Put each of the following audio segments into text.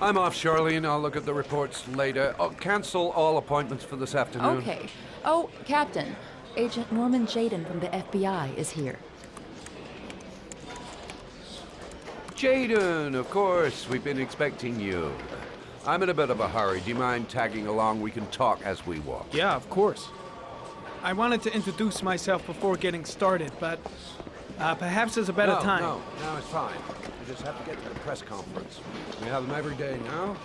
I'm off, Charlene. I'll look at the reports later. I'll cancel all appointments for this afternoon. Okay. Oh, Captain. Agent Norman Jaden from the FBI is here. Jaden, of course. We've been expecting you. I'm in a bit of a hurry. Do you mind tagging along? We can talk as we walk. Yeah, of course. I wanted to introduce myself before getting started, but perhaps there's a better time. No, it's fine. We just have to get to the press conference. We have them every day now.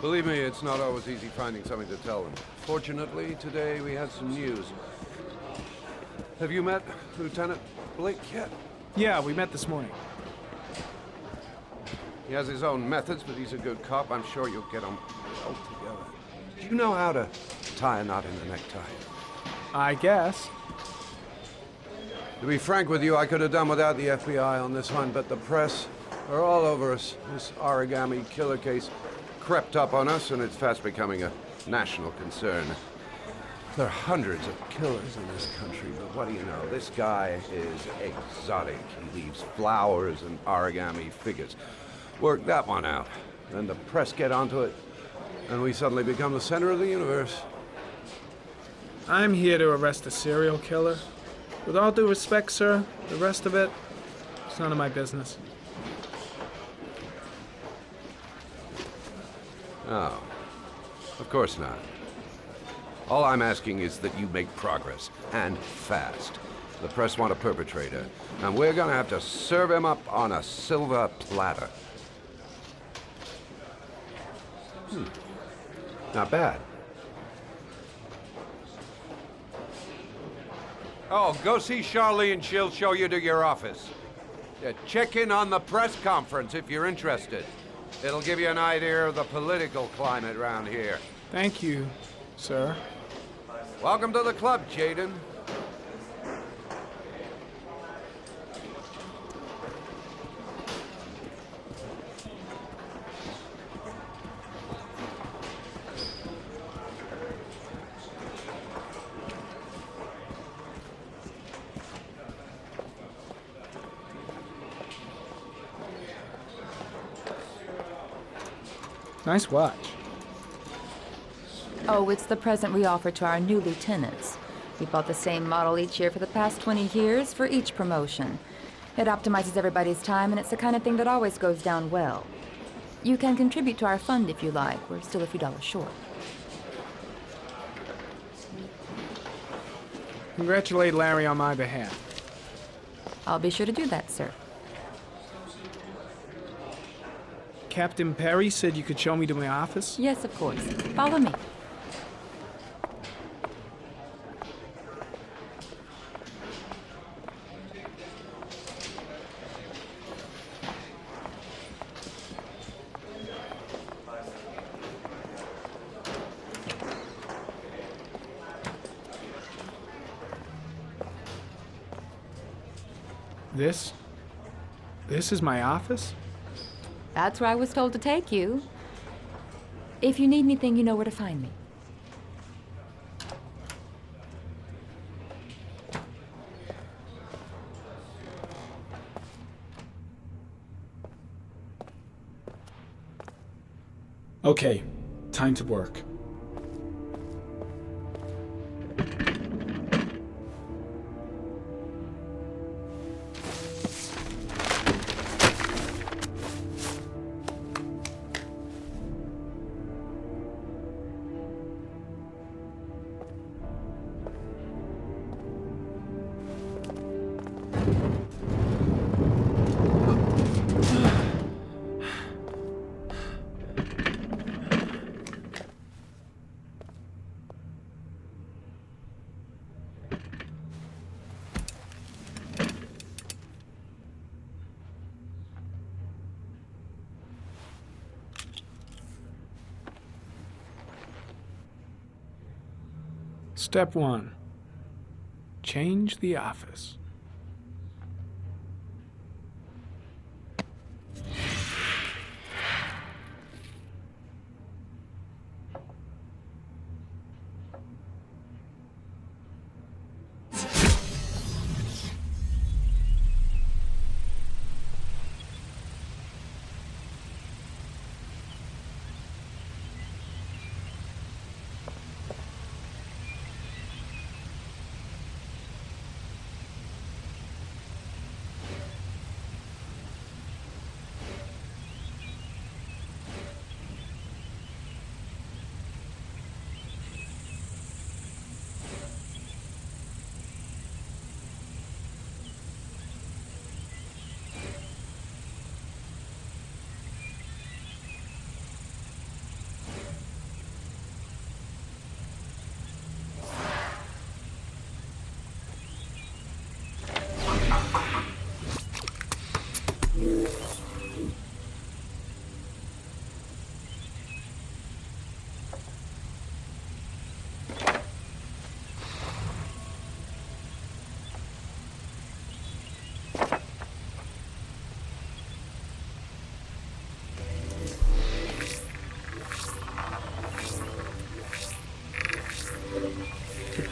Believe me, it's not always easy finding something to tell them. Fortunately, today we had some news. Have you met Lieutenant Blake yet? Yeah, we met this morning. He has his own methods, but he's a good cop. I'm sure you'll get them well together. Do you know how to tie a knot in a necktie? I guess. To be frank with you, I could have done without the FBI on this one, but the press are all over us. This origami killer case crept up on us, and it's fast becoming a national concern. There are hundreds of killers in this country, but what do you know? This guy is exotic. He leaves flowers and origami figures. Work that one out. Then the press get onto it, and we suddenly become the center of the universe. I'm here to arrest a serial killer. With all due respect, sir, the rest of it, it's none of my business. Oh, of course not. All I'm asking is that you make progress, and fast. The press want a perpetrator, and we're gonna have to serve him up on a silver platter. Not bad. Oh, go see Charlene. She'll show you to your office. Check in on the press conference if you're interested. It'll give you an idea of the political climate around here. Thank you, sir. Welcome to the club, Jaden. Nice watch. Oh, it's the present we offer to our new lieutenants. We bought the same model each year for the past 20 years for each promotion. It optimizes everybody's time, and it's the kind of thing that always goes down well. You can contribute to our fund if you like. We're still a few dollars short. Congratulate Larry on my behalf. I'll be sure to do that, sir. Captain Perry said you could show me to my office? Yes, of course. Follow me. This is my office? That's where I was told to take you. If you need anything, you know where to find me. Okay, time to work. Step 1. Change the office.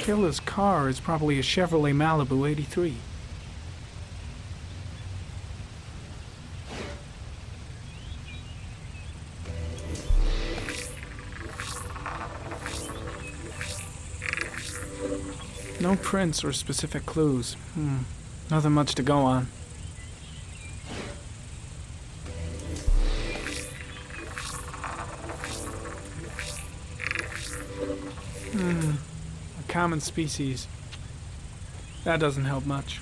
killer's car is probably a Chevrolet Malibu 83. No prints or specific clues. Nothing much to go on. A common species. That doesn't help much.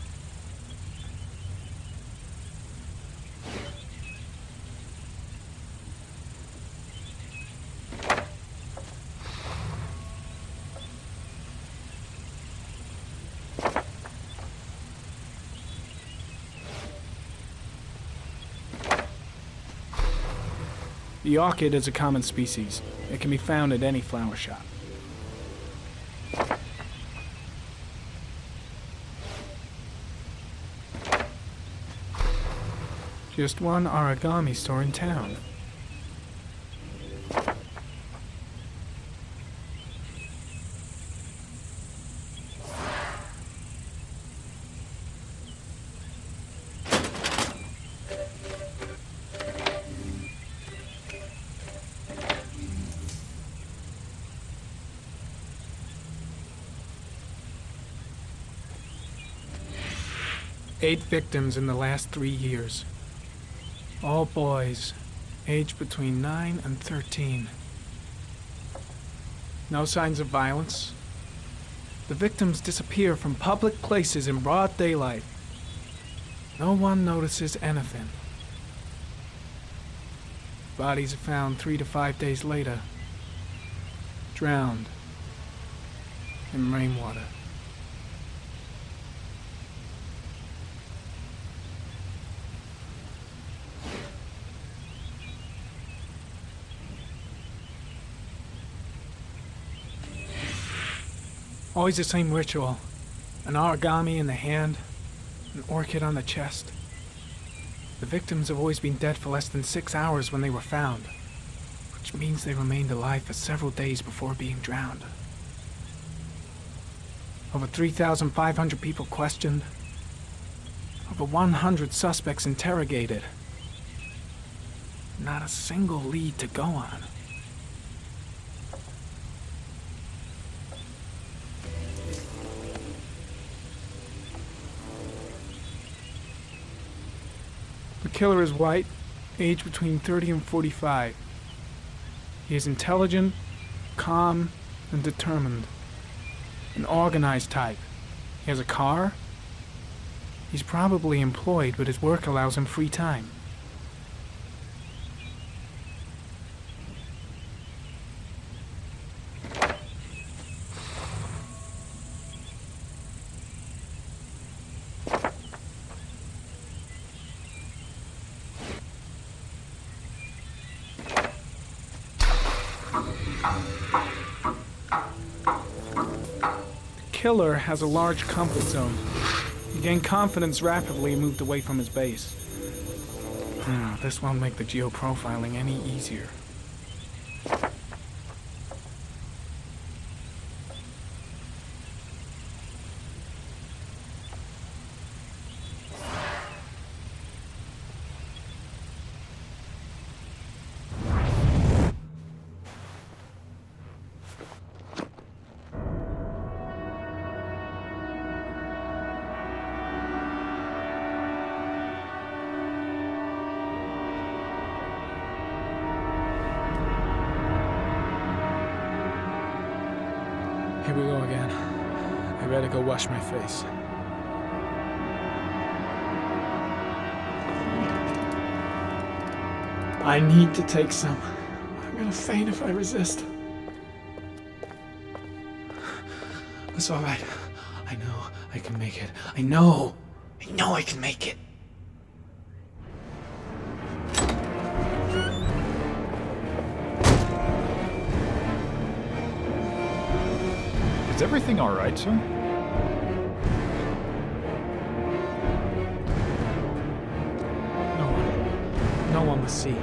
The orchid is a common species. It can be found at any flower shop. Just one origami store in town. Eight victims in the last 3 years. All boys, aged between 9 and 13. No signs of violence. The victims disappear from public places in broad daylight. No one notices anything. Bodies are found 3 to 5 days later, drowned in rainwater. Always the same ritual. An origami in the hand, an orchid on the chest. The victims have always been dead for less than 6 hours when they were found, which means they remained alive for several days before being drowned. Over 3,500 people questioned. Over 100 suspects interrogated. Not a single lead to go on. The killer is white, aged between 30 and 45. He is intelligent, calm, and determined. An organized type. He has a car. He's probably employed, but his work allows him free time. The killer has a large comfort zone. He gained confidence rapidly and moved away from his base. This won't make the geoprofiling any easier. Here we go again. I better go wash my face. I need to take some. I'm gonna faint if I resist. It's all right. I know I can make it. I know I can make it. Is everything all right, sir? No one will see.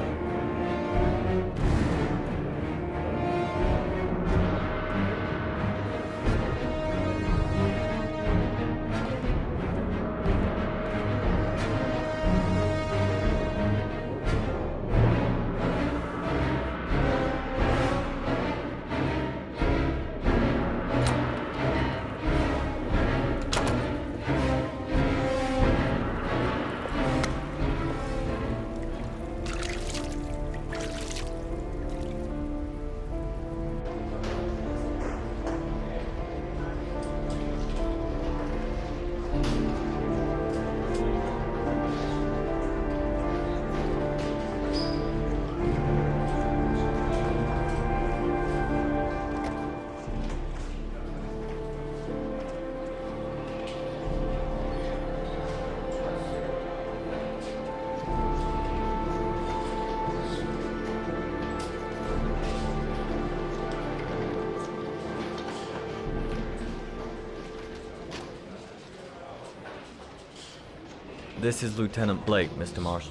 This is Lieutenant Blake, Mr. Marsh.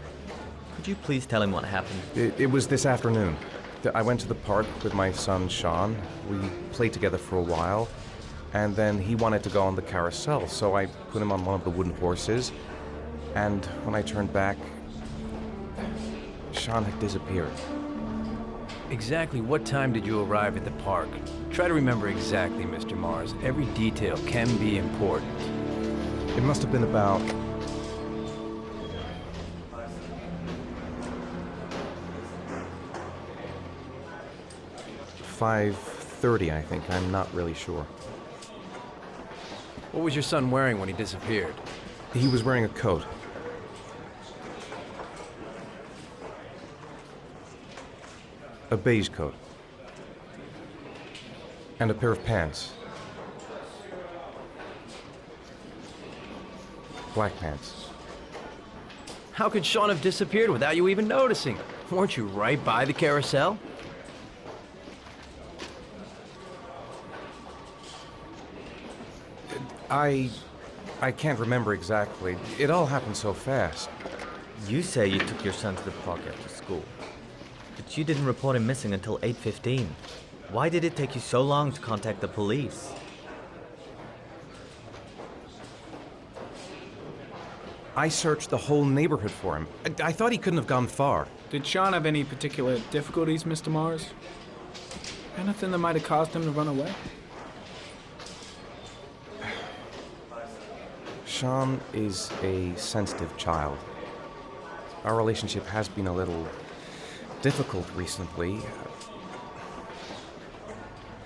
Could you please tell him what happened? It was this afternoon. I went to the park with my son, Sean. We played together for a while, and then he wanted to go on the carousel, so I put him on one of the wooden horses, and when I turned back, Sean had disappeared. Exactly what time did you arrive at the park? Try to remember exactly, Mr. Mars. Every detail can be important. It must have been about 5:30, I think. I'm not really sure. What was your son wearing when he disappeared? He was wearing a coat. A beige coat. And a pair of pants. Black pants. How could Sean have disappeared without you even noticing? Weren't you right by the carousel? I can't remember exactly. It all happened so fast. You say you took your son to the park after school, but you didn't report him missing until 8:15. Why did it take you so long to contact the police? I searched the whole neighborhood for him. I thought he couldn't have gone far. Did Sean have any particular difficulties, Mr. Mars? Anything that might have caused him to run away? Sean is a sensitive child. Our relationship has been a little difficult recently.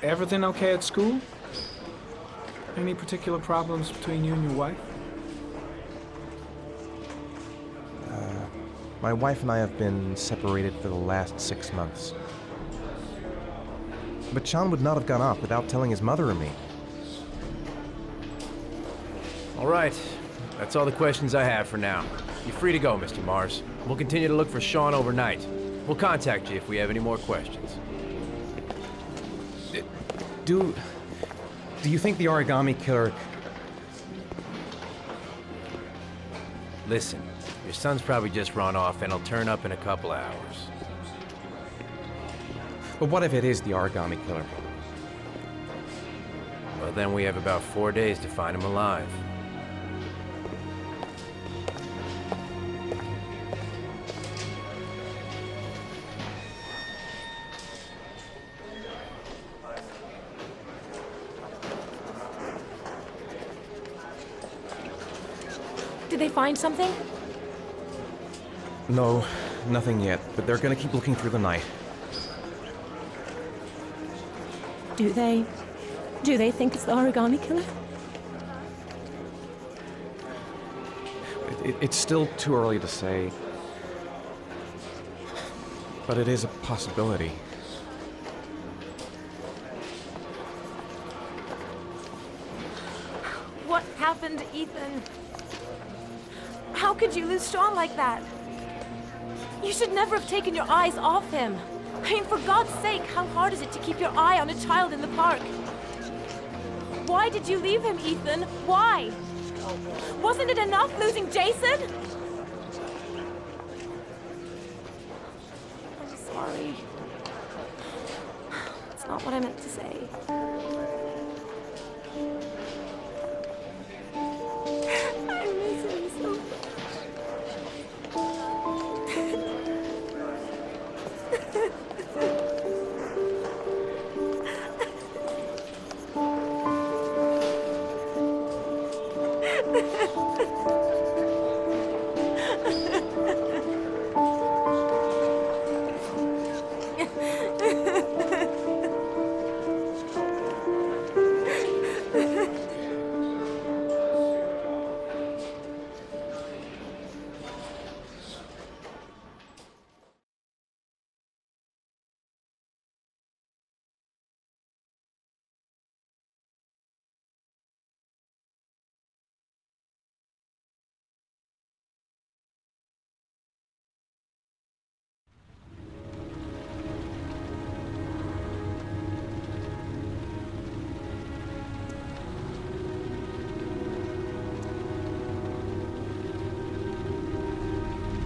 Everything okay at school? Any particular problems between you and your wife? My wife and I have been separated for the last 6 months. But Sean would not have gone off without telling his mother or me. All right. That's all the questions I have for now. You're free to go, Mr. Mars. We'll continue to look for Sean overnight. We'll contact you if we have any more questions. Do you think the origami killer... Listen, your son's probably just run off and he'll turn up in a couple of hours. But what if it is the origami killer? Well, then we have about 4 days to find him alive. Did they find something? No, nothing yet, but they're gonna keep looking through the night. Do they think it's the origami killer? It's still too early to say, but it is a possibility. What happened, Ethan? How could you lose Sean like that? You should never have taken your eyes off him. I mean, for God's sake, how hard is it to keep your eye on a child in the park? Why did you leave him, Ethan? Why? Wasn't it enough losing Jason? I'm sorry. It's not what I meant to say.